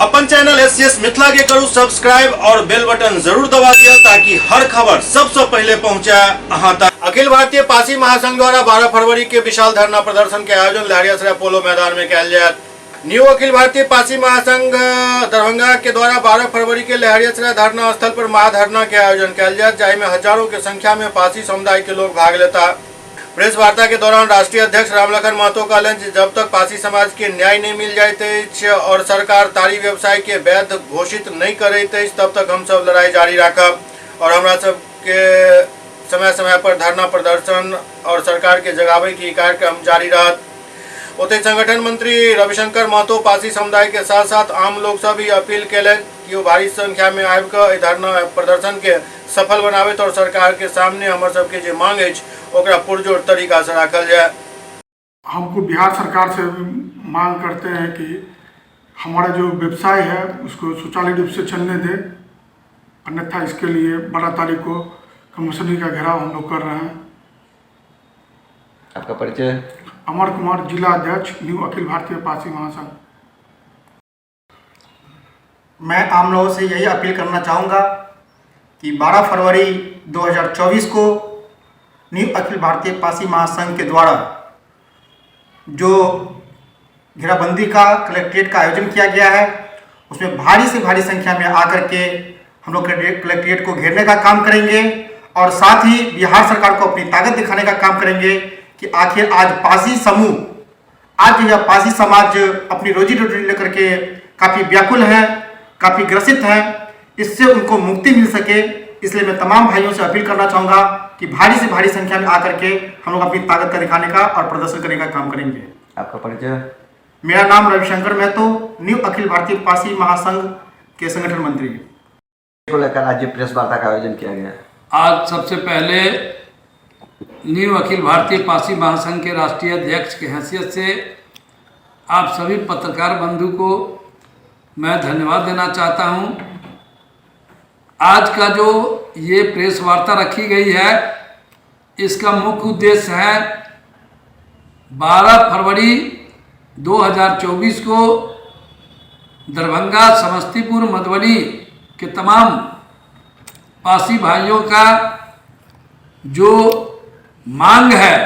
अपन channel SCS Mithila के करू subscribe और बेल बटन जरूर दबा दिया ताकि हर खबर सबसे पहले पहुंचे अहां तक। अखिल भारतीय पासी महासंघ द्वारा 12 फरवरी के विशाल धरना प्रदर्शन के आयोजन लहरियासराय पोलो मैदान में कल जाए। न्यू अखिल भारतीय पासी महासंघ दरभंगा के द्वारा 12 फरवरी के लहरियासराय धरना स्थल पर महाधरना के आयोजन कल जाए, जिसमें हजारों की संख्या में पासी समुदाय के लोग भाग लेता। प्रेस वार्ता के दौरान राष्ट्रीय अध्यक्ष रामलखन महतो कहलन जब तक पासी समाज के न्याय नहीं मिल जाए और सरकार तारी व्यवसाय के वैध घोषित नहीं करे तब तक हम सब लड़ाई जारी रखब और हमरा सब के समय समय पर धरना प्रदर्शन और सरकार के जगावे की कार्यक्रम जारी रहत। ओते संगठन मंत्री रविशंकर महतो पासी समुदाय के साथ साथ आम लोग सब भी अपील कैलन कि वो भारी संख्या में आकर धरना प्रदर्शन के सफल बनावे और सरकार के सामने हमारे सबके जो मांग है ओकरा पुरजोर तरीका से रखल जाए। हमको बिहार सरकार से मांग करते हैं कि हमारा जो व्यवसाय है उसको सुचारू रूप से चलने दे, अन्यथा इसके लिए 12 तारीख को कमिश्नरी का घेराव हम लोग कर रहे हैं। आपका परिचय? अमर कुमार, जिला अध्यक्ष, न्यू अखिल भारतीय पासी महासंघ। मैं आम लोगों से यही अपील करना चाहूँगा कि 12 फरवरी 2024 को न्यू अखिल भारतीय पासी महासंघ के द्वारा जो घेराबंदी का कलेक्ट्रेट का आयोजन किया गया है, उसमें भारी से भारी संख्या में आकर के हम लोग कलेक्ट्रेट को घेरने का काम करेंगे और साथ ही बिहार सरकार को अपनी ताकत दिखाने का काम करेंगे कि आखिर आज पासी समूह, आज यह पासी समाज अपनी रोजी रोटी लेकर के काफ़ी व्याकुल है, काफ़ी ग्रसित है, इससे उनको मुक्ति मिल सके। इसलिए मैं तमाम भाइयों से अपील करना चाहूँगा कि भारी से भारी संख्या में आकर के हम लोग अपनी ताकत का दिखाने का और प्रदर्शन करने का काम करेंगे। आपका परिचय? मेरा नाम रविशंकर महतो, न्यू अखिल भारतीय पासी महासंघ के संगठन मंत्री को लेकर आज प्रेस वार्ता का आयोजन किया गया। आज सबसे पहले न्यू अखिल भारतीय पासी महासंघ के राष्ट्रीय अध्यक्ष की हैसियत से आप सभी पत्रकार बंधु को मैं धन्यवाद देना चाहता हूं। आज का जो ये प्रेस वार्ता रखी गई है, इसका मुख्य उद्देश्य है 12 फरवरी 2024 को दरभंगा, समस्तीपुर, मधुबनी के तमाम पासी भाइयों का जो मांग है,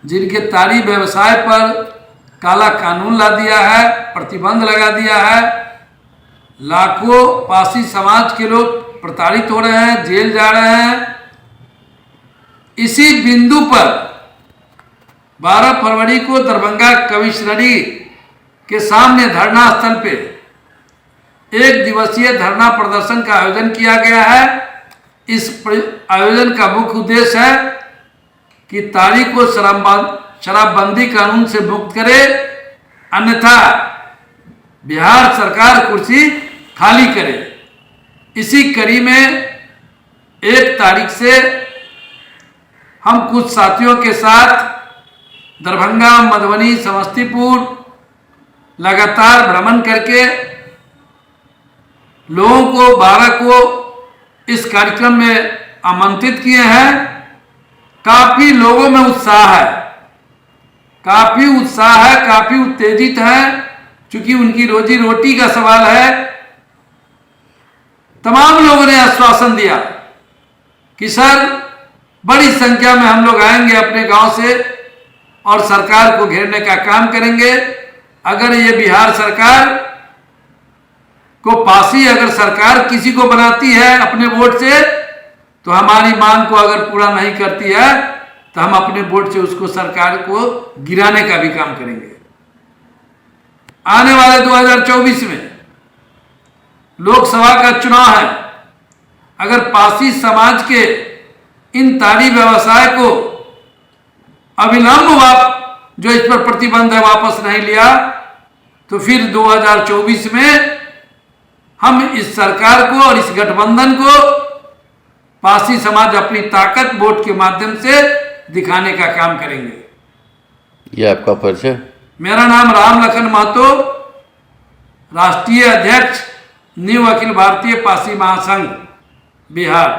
जिनके तारी व्यवसाय पर काला कानून ला दिया है, प्रतिबंध लगा दिया है, लाखों पासी समाज के लोग प्रताड़ित हो रहे हैं, जेल जा रहे हैं। इसी बिंदु पर 12 फरवरी को दरभंगा कमिश्नरी के सामने धरना स्थल पे एक दिवसीय धरना प्रदर्शन का आयोजन किया गया है। इस आयोजन का मुख्य उद्देश्य है कि तारी को शराबबंदी कानून से मुक्त करे, अन्यथा बिहार सरकार कुर्सी खाली करे। इसी कड़ी में 1 तारीख से हम कुछ साथियों के साथ दरभंगा, मधुबनी, समस्तीपुर लगातार भ्रमण करके लोगों को 12 को इस कार्यक्रम में आमंत्रित किए हैं। काफ़ी लोगों में उत्साह है, काफ़ी उत्तेजित हैं, चूंकि उनकी रोजी रोटी का सवाल है। तमाम लोगों ने आश्वासन दिया कि सर बड़ी संख्या में हम लोग आएंगे अपने गांव से और सरकार को घेरने का काम करेंगे। अगर ये बिहार सरकार को पासी अगर सरकार किसी को बनाती है अपने वोट से, तो हमारी मांग को अगर पूरा नहीं करती है तो हम अपने वोट से उसको सरकार को गिराने का भी काम करेंगे। आने वाले 2024 में लोकसभा का चुनाव है। अगर पासी समाज के इन तारी व्यवसाय को अविलंब जो इस पर प्रतिबंध है वापस नहीं लिया, तो फिर 2024 में हम इस सरकार को और इस गठबंधन को पासी समाज अपनी ताकत वोट के माध्यम से दिखाने का काम करेंगे। ये आपका परिचय? मेरा नाम रामलखन महतो, राष्ट्रीय अध्यक्ष, न्यू अखिल भारतीय पासी महासंघ, बिहार।